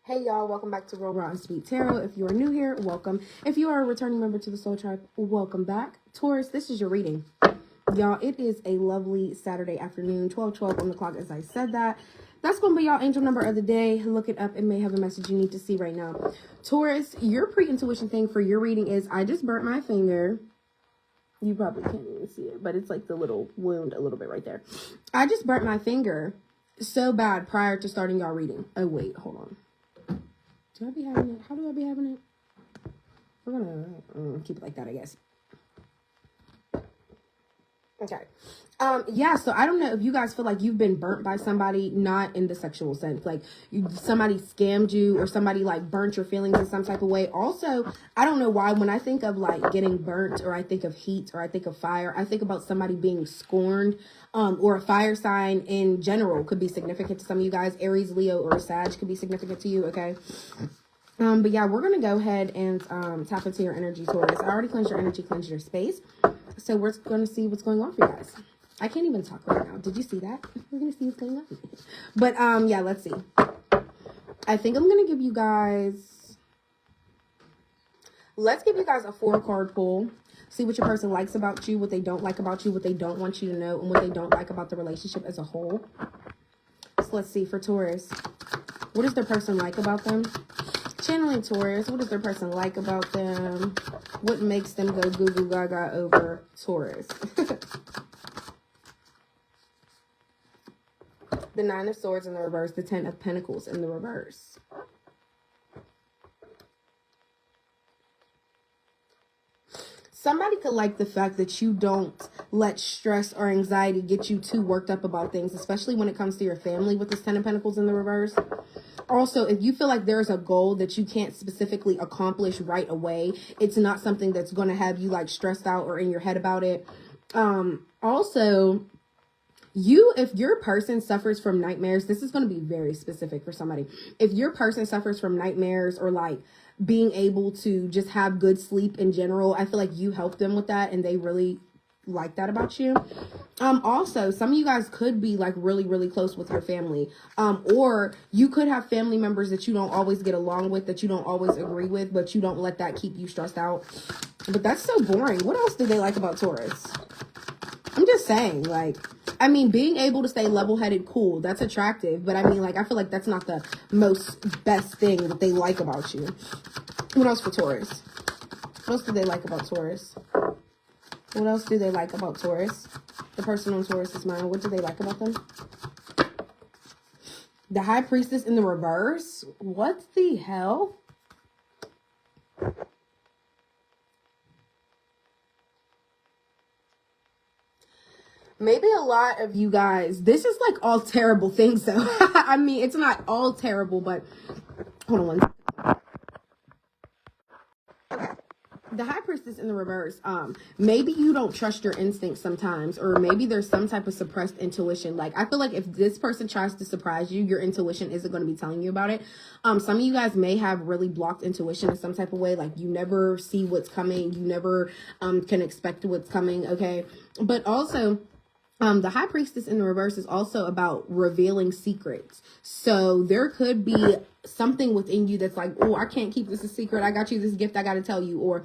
Hey y'all, welcome back to Real Raw and Sweet Tarot. If you are new here, welcome. If you are a returning member to the Soul Tribe, welcome back. Taurus, this is your reading. Y'all, it is a lovely Saturday afternoon, 12:12 on the clock as I said that. That's going to be y'all angel number of the day. Look it up. It may have a message you need to see right now. Taurus, your pre-intuition thing for your reading is, I just burnt my finger. You probably can't even see it, but it's like the little wound a little bit right there. I just burnt my finger so bad prior to starting y'all reading. Oh, wait, hold on. Do I be having it? How do I be having it? We're gonna keep it like that, I guess. Okay. Yeah, so I don't know if you guys feel like you've been burnt by somebody, not in the sexual sense, like somebody scammed you or somebody like burnt your feelings in some type of way. Also, I don't know why when I think of like getting burnt, or I think of heat, or I think of fire, I think about somebody being scorned, or a fire sign in general could be significant to some of you guys. Aries, Leo, or Sag could be significant to you, okay? But yeah, we're gonna go ahead and tap into your energy, Taurus. I already cleansed your energy, cleansed your space. So we're gonna see what's going on for you guys. I can't even talk right now. Did you see that? We're gonna see what's going on. But yeah, let's see. I think I'm gonna give you guys. Let's give you guys a 4-card pull. See what your person likes about you, what they don't like about you, what they don't want you to know, and what they don't like about the relationship as a whole. So let's see for Taurus. What does their person like about them? Channeling Taurus, what does their person like about them? What makes them go goo goo gaga over Taurus? The 9 of Swords in the reverse, the 10 of Pentacles in the reverse. Somebody could like the fact that you don't let stress or anxiety get you too worked up about things, especially when it comes to your family with this 10 of Pentacles in the reverse. Also, if you feel like there's a goal that you can't specifically accomplish right away, it's not something that's going to have you like stressed out or in your head about it. Also, if your person suffers from nightmares, this is going to be very specific for somebody. If your person suffers from nightmares or like being able to just have good sleep in general, I feel like you help them with that and they really like that about you. Also, some of you guys could be like really, really close with your family. Or you could have family members that you don't always get along with, that you don't always agree with, but you don't let that keep you stressed out. But that's so boring. What else do they like about Taurus? I'm just saying, like, I mean, being able to stay level-headed, cool, that's attractive. But I mean, like, I feel like that's not the best thing that they like about you. What else for Taurus? What else do they like about Taurus? What else do they like about Taurus? The person on Taurus's mind, what do they like about them? The High Priestess in the reverse? What the hell? Maybe a lot of you guys, this is like all terrible things though. I mean, it's not all terrible, but hold on one second. The High Priestess in the reverse, maybe you don't trust your instincts sometimes, or maybe there's some type of suppressed intuition. Like, I feel like if this person tries to surprise you, your intuition isn't going to be telling you about it. Some of you guys may have really blocked intuition in some type of way. Like, you never see what's coming. You never can expect what's coming, okay? But also, the High Priestess in the reverse is also about revealing secrets. So there could be something within you that's like, oh, I can't keep this a secret. I got you this gift I got to tell you. Or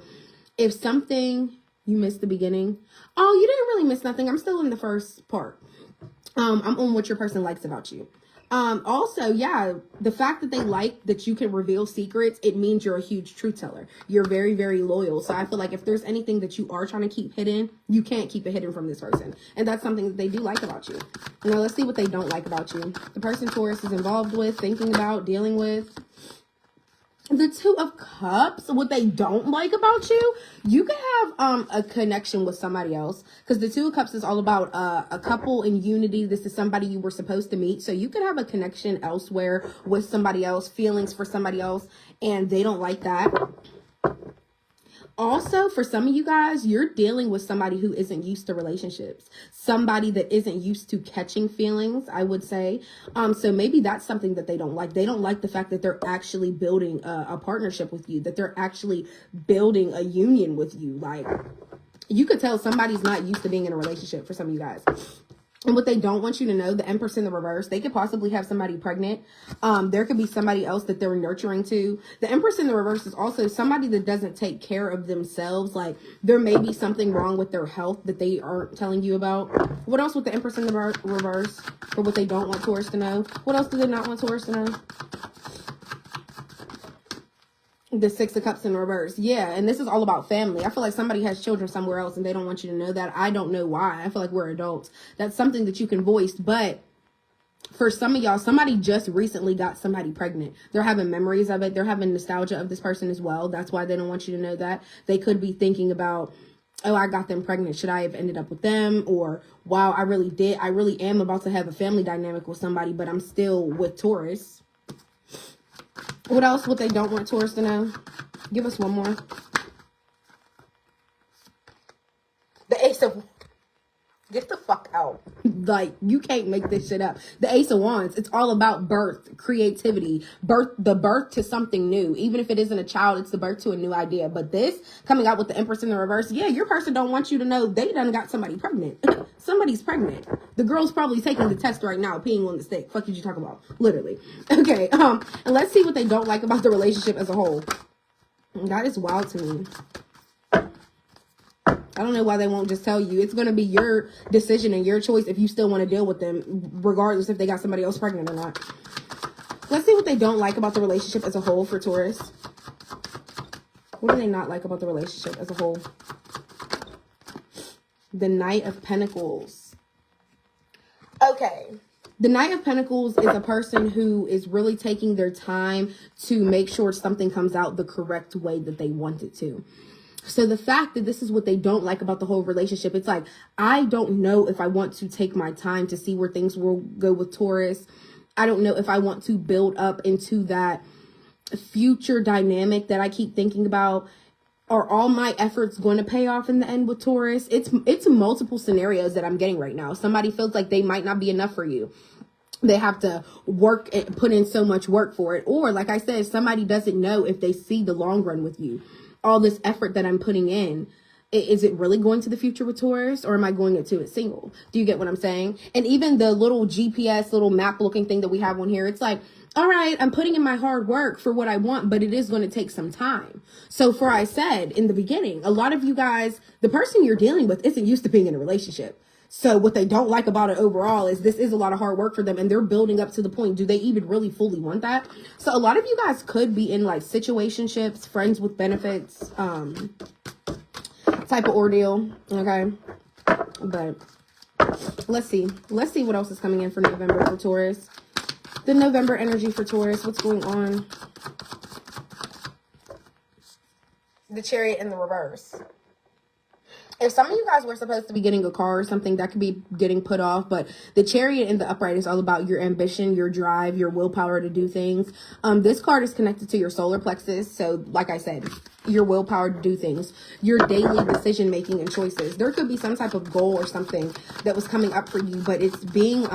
if something, you missed the beginning. Oh, you didn't really miss nothing. I'm still in the first part. I'm on what your person likes about you. Also, yeah, the fact that they like that you can reveal secrets, it means you're a huge truth teller. You're very, very loyal. So I feel like if there's anything that you are trying to keep hidden, you can't keep it hidden from this person. And that's something that they do like about you. Now, let's see what they don't like about you. The person Taurus is involved with, thinking about, dealing with. The Two of Cups, what they don't like about you, you could have a connection with somebody else, because the Two of Cups is all about a couple in unity. This is somebody you were supposed to meet, so you could have a connection elsewhere with somebody else, feelings for somebody else, and they don't like that. Also, for some of you guys, you're dealing with somebody who isn't used to relationships. Somebody that isn't used to catching feelings, I would say. So maybe that's something that they don't like. They don't like the fact that they're actually building a partnership with you, that they're actually building a union with you. Like, you could tell somebody's not used to being in a relationship for some of you guys. And what they don't want you to know, the Empress in the reverse, they could possibly have somebody pregnant. There could be somebody else that they're nurturing to. The Empress in the reverse is also somebody that doesn't take care of themselves. Like, there may be something wrong with their health that they aren't telling you about. What else with the Empress in the reverse? For what they don't want Taurus to know? What else do they not want Taurus to know? The Six of Cups in reverse. Yeah, and this is all about family. I feel like somebody has children somewhere else and they don't want you to know that. I don't know why. I feel like we're adults. That's something that you can voice. But for some of y'all, somebody just recently got somebody pregnant. They're having memories of it. They're having nostalgia of this person as well. That's why they don't want you to know that. They could be thinking about, oh, I got them pregnant. Should I have ended up with them? Or, wow, I really did. I really am about to have a family dynamic with somebody, but I'm still with Taurus. What else would they don't want Taurus to know? Give us one more. The Ace of... Get the fuck out. Like, you can't make this shit up. The Ace of Wands, it's all about birth, creativity, the birth to something new. Even if it isn't a child, it's the birth to a new idea. But this, coming out with the Empress in the reverse, yeah, your person don't want you to know they done got somebody pregnant. Somebody's pregnant. The girl's probably taking the test right now, peeing on the stick. Fuck did you talk about? Literally. Okay, and let's see what they don't like about the relationship as a whole. That is wild to me. I don't know why they won't just tell you. It's going to be your decision and your choice if you still want to deal with them, regardless if they got somebody else pregnant or not. Let's see what they don't like about the relationship as a whole for Taurus. What do they not like about the relationship as a whole? The Knight of Pentacles. Okay. The Knight of Pentacles is a person who is really taking their time to make sure something comes out the correct way that they want it to. So the fact that this is what they don't like about the whole relationship, it's like, I don't know if I want to take my time to see where things will go with Taurus. I don't know if I want to build up into that future dynamic that I keep thinking about. Are all my efforts going to pay off in the end with Taurus? It's multiple scenarios that I'm getting right now. Somebody feels like they might not be enough for you. They have to work and put in so much work for it. Or like I said, somebody doesn't know if they see the long run with you. All this effort that I'm putting in, is it really going to the future with Taurus, or am I going into it single? Do you get what I'm saying? And even the little GPS, little map looking thing that we have on here, it's like, all right, I'm putting in my hard work for what I want, but it is going to take some time. So for I said in the beginning, a lot of you guys, the person you're dealing with isn't used to being in a relationship. So what they don't like about it overall is this is a lot of hard work for them, and they're building up to the point. Do they even really fully want that? So a lot of you guys could be in like situationships, friends with benefits, type of ordeal. Okay. But let's see what else is coming in for November for Taurus. The November energy for Taurus. What's going on? The Chariot in the reverse. If some of you guys were supposed to be getting a car or something, that could be getting put off. But the Chariot in the upright is all about your ambition, your drive, your willpower to do things. This card is connected to your solar plexus. So like I said, your willpower to do things, your daily decision making and choices. There could be some type of goal or something that was coming up for you, but it's being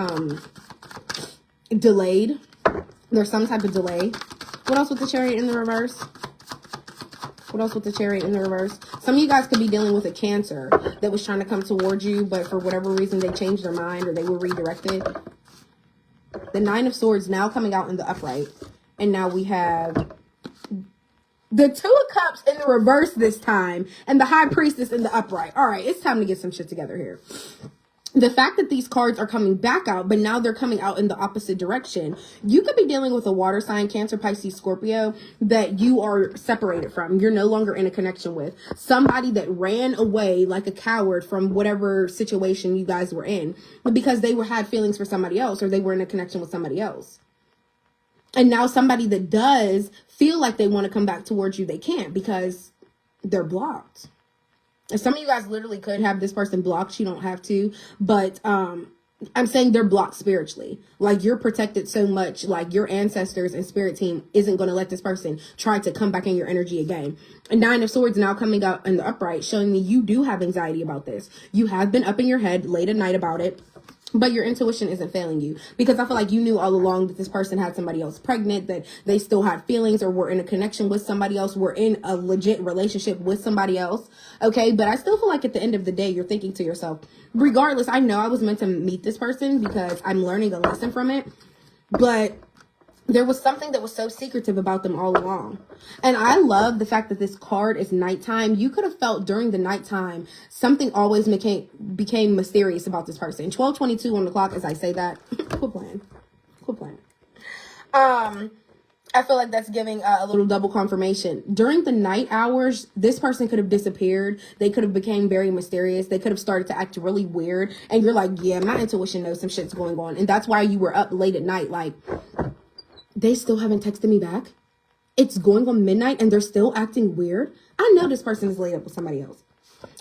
delayed. There's some type of delay. What else with the Chariot in the reverse? What else with the Chariot in the reverse? Some of you guys could be dealing with a Cancer that was trying to come towards you, but for whatever reason, they changed their mind or they were redirected. The Nine of Swords now coming out in the upright. And now we have the Two of Cups in the reverse this time. And the High Priestess in the upright. All right, it's time to get some shit together here. The fact that these cards are coming back out, but now they're coming out in the opposite direction. You could be dealing with a water sign, Cancer, Pisces, Scorpio, that you are separated from. You're no longer in a connection with. Somebody that ran away like a coward from whatever situation you guys were in because they had feelings for somebody else, or they were in a connection with somebody else. And now somebody that does feel like they want to come back towards you, they can't because they're blocked. Some of you guys literally could have this person blocked. You don't have to, but I'm saying they're blocked spiritually. Like, you're protected so much, like your ancestors and spirit team isn't going to let this person try to come back in your energy again. And Nine of Swords now coming out in the upright, showing me you do have anxiety about this. You have been up in your head late at night about it. But your intuition isn't failing you, because I feel like you knew all along that this person had somebody else pregnant, that they still had feelings or were in a connection with somebody else, were in a legit relationship with somebody else. Okay. But I still feel like at the end of the day, you're thinking to yourself, regardless, I know I was meant to meet this person because I'm learning a lesson from it, but there was something that was so secretive about them all along. And I love the fact that this card is nighttime. You could have felt during the nighttime, something always became mysterious about this person. 12:22 on the clock as I say that. Quit playing. I feel like that's giving a little double confirmation. During the night hours, this person could have disappeared. They could have became very mysterious. They could have started to act really weird. And you're like, yeah, my intuition knows some shit's going on. And that's why you were up late at night, like, they still haven't texted me back. It's going on midnight and they're still acting weird. I know this person is laid up with somebody else.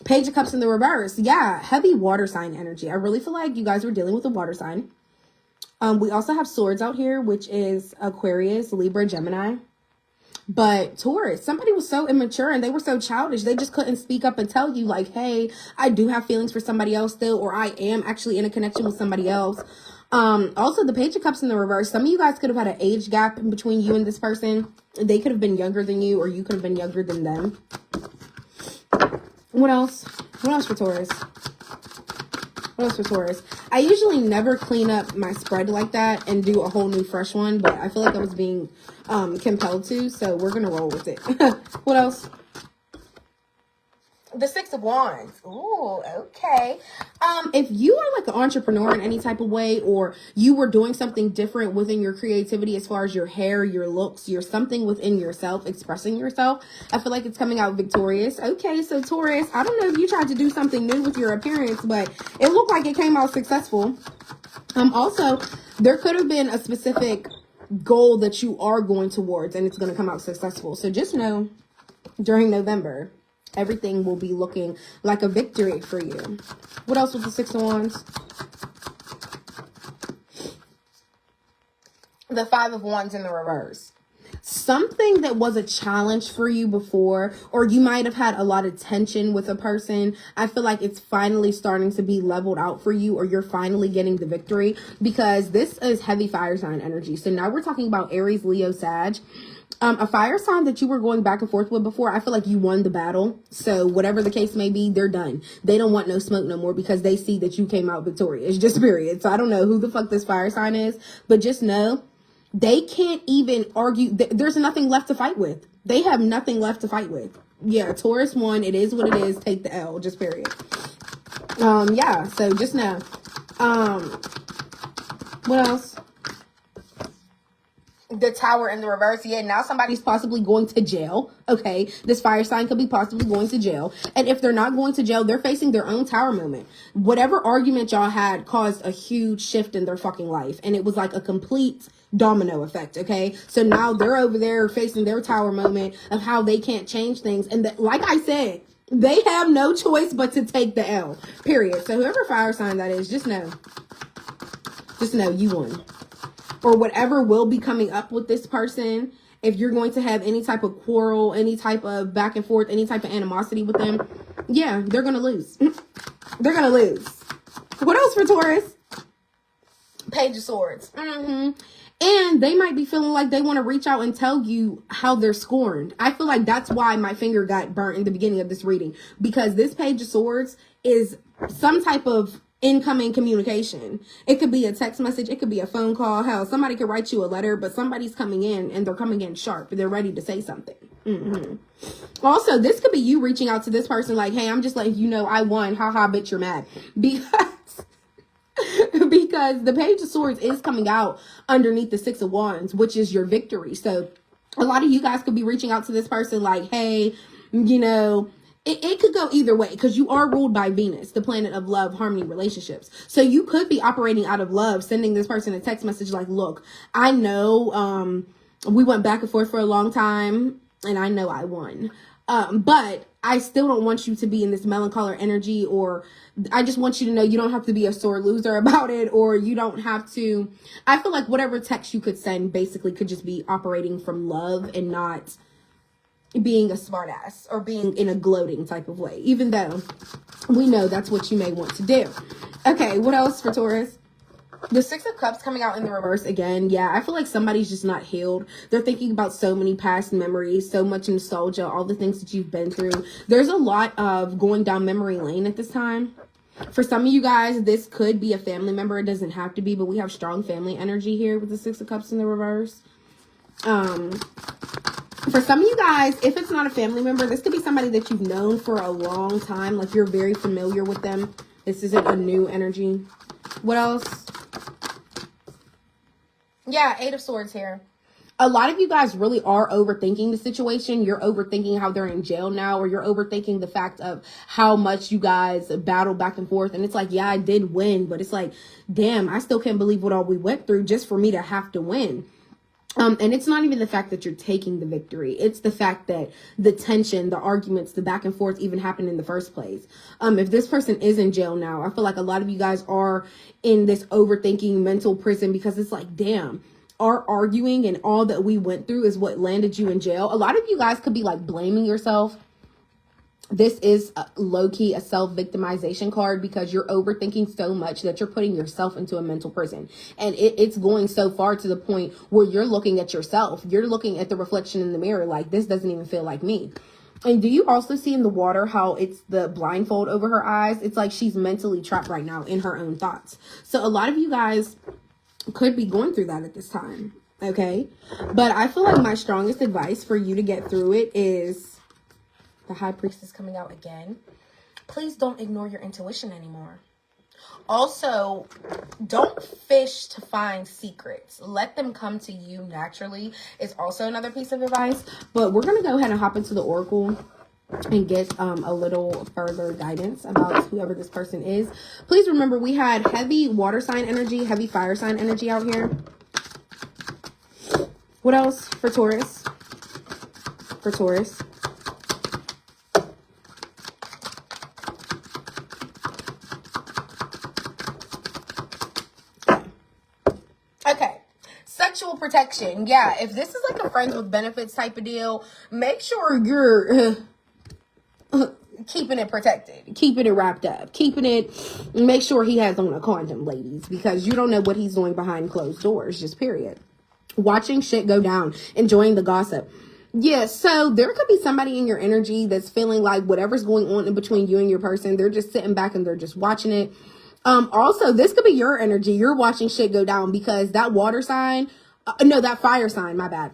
Page of Cups in the reverse. Yeah, heavy water sign energy. I really feel like you guys were dealing with a water sign. We also have swords out here, which is Aquarius, Libra, Gemini. But Taurus, somebody was so immature and they were so childish. They just couldn't speak up and tell you like, hey, I do have feelings for somebody else still, or I am actually in a connection with somebody else. Also the Page of Cups in the reverse. Some of you guys could have had an age gap in between you and this person. They could have been younger than you, or you could have been younger than them. What else? What else for Taurus? What else for Taurus? I usually never clean up my spread like that and do a whole new fresh one, but I feel like I was being compelled to, so we're gonna roll with it. What else? The Six of Wands. Ooh, okay. If you are like an entrepreneur in any type of way, or you were doing something different within your creativity as far as your hair, your looks, your something within yourself, expressing yourself, I feel like it's coming out victorious. Okay, so Taurus, I don't know if you tried to do something new with your appearance, but it looked like it came out successful. Also, there could have been a specific goal that you are going towards, and it's going to come out successful. So just know, during November, everything will be looking like a victory for you. What else with the Six of Wands? The Five of Wands in the reverse. Something that was a challenge for you before, or you might have had a lot of tension with a person, I feel like it's finally starting to be leveled out for you, or you're finally getting the victory, because this is heavy fire sign energy. So now we're talking about Aries, Leo, Sag. A fire sign that you were going back and forth with before, I feel like you won the battle. So whatever the case may be, they're done. They don't want no smoke no more, because they see that you came out victorious. Just period. So I don't know who the fuck this fire sign is, but just know they can't even argue. There's nothing left to fight with. They have nothing left to fight with. Yeah, Taurus won. It is what it is. Take the L. Just period. Yeah, so just know. What else? The Tower in the reverse. Yeah, now somebody's possibly going to jail. Okay, this fire sign could be possibly going to jail. And if they're not going to jail, they're facing their own tower moment. Whatever argument y'all had caused a huge shift in their fucking life. And it was like a complete domino effect. Okay, so now they're over there facing their tower moment of how they can't change things. And that, like I said, they have no choice but to take the L. Period. So whoever fire sign that is, just know you won. Or whatever will be coming up with this person, if you're going to have any type of quarrel, any type of back and forth, any type of animosity with them, yeah, they're going to lose. They're going to lose. What else for Taurus? Page of Swords. And they might be feeling like they want to reach out and tell you how they're scorned. I feel like that's why my finger got burnt in the beginning of this reading, because this Page of Swords is some type of incoming communication. It could be a text message. It could be a phone call. Hell, somebody could write you a letter, but somebody's coming in and they're coming in sharp. They're ready to say something. Also, this could be you reaching out to this person like, hey, I'm just letting you know I won. Haha, bitch, you're mad. Because the Page of Swords is coming out underneath the Six of Wands, which is your victory. So a lot of you guys could be reaching out to this person like, hey, you know, it could go either way, because you are ruled by Venus, the planet of love, harmony, relationships. So you could be operating out of love, sending this person a text message like, look, I know we went back and forth for a long time and I know I won. But I still don't want you to be in this melancholy energy, or I just want you to know you don't have to be a sore loser about it, or you don't have to. I feel like whatever text you could send basically could just be operating from love and not being a smartass or being in a gloating type of way, even though we know that's what you may want to do. Okay, what else for Taurus? The Six of Cups coming out in the reverse again. Yeah, I feel like somebody's just not healed. They're thinking about so many past memories, so much nostalgia, all the things that you've been through. There's a lot of going down memory lane at this time. For some of you guys, this could be a family member. It doesn't have to be, but we have strong family energy here with the Six of Cups in the reverse. For some of you guys, if it's not a family member, this could be somebody that you've known for a long time. Like you're very familiar with them. This isn't a new energy. What else? Yeah, Eight of Swords here. A lot of you guys really are overthinking the situation. You're overthinking how they're in jail now, or you're overthinking the fact of how much you guys battle back and forth. And it's like, yeah, I did win, but it's like, damn, I still can't believe what all we went through just for me to have to win. And it's not even the fact that you're taking the victory. It's the fact that the tension, the arguments, the back and forth even happened in the first place. If this person is in jail now, I feel like a lot of you guys are in this overthinking mental prison, because it's like, damn, our arguing and all that we went through is what landed you in jail. A lot of you guys could be like blaming yourself. This is low-key a self-victimization card, because you're overthinking so much that you're putting yourself into a mental prison. And it's going so far to the point where you're looking at yourself. You're looking at the reflection in the mirror like, this doesn't even feel like me. And do you also see in the water how it's the blindfold over her eyes? It's like she's mentally trapped right now in her own thoughts. So a lot of you guys could be going through that at this time. Okay? But I feel like my strongest advice for you to get through it is... the High Priestess coming out again. Please don't ignore your intuition anymore. Also, don't fish to find secrets. Let them come to you naturally is also another piece of advice. But we're going to go ahead and hop into the Oracle and get a little further guidance about whoever this person is. Please remember, we had heavy water sign energy, heavy fire sign energy out here. What else for Taurus? For Taurus. Okay, sexual protection. Yeah, if this is like a friends with benefits type of deal, make sure you're keeping it protected, keeping it wrapped up, make sure he has on a condom, ladies, because you don't know what he's doing behind closed doors, just period. Watching shit go down, enjoying the gossip. Yeah, so there could be somebody in your energy that's feeling like whatever's going on in between you and your person, they're just sitting back and they're just watching it. Also, this could be your energy. You're watching shit go down because that water sign, that fire sign, my bad,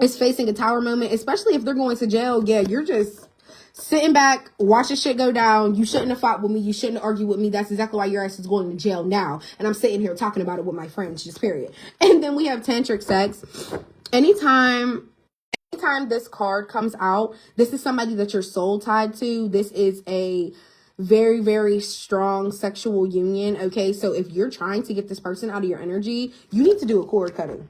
is facing a tower moment, especially if they're going to jail. Yeah, you're just sitting back, watching shit go down. You shouldn't have fought with me. You shouldn't argue with me. That's exactly why your ass is going to jail now. And I'm sitting here talking about it with my friends, just period. And then we have tantric sex. Anytime this card comes out, this is somebody that you're soul tied to. This is a very, very strong sexual union. Okay, so if you're trying to get this person out of your energy, you need to do a cord cutting.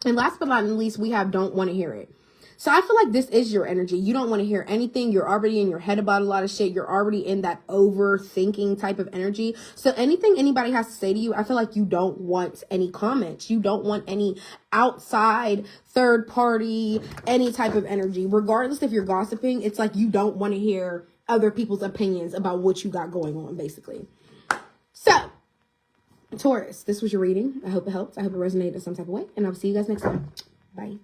And last but not least, we have don't want to hear it. So I feel like this is your energy. You don't want to hear anything. You're already in your head about a lot of shit. You're already in that overthinking type of energy. So anything anybody has to say to you, I feel like you don't want any comments. You don't want any outside third party, any type of energy. Regardless if you're gossiping, it's like you don't want to hear other people's opinions about what you got going on, basically. So, Taurus, this was your reading. I hope it helped. I hope it resonated in some type of way. And I'll see you guys next time. Bye.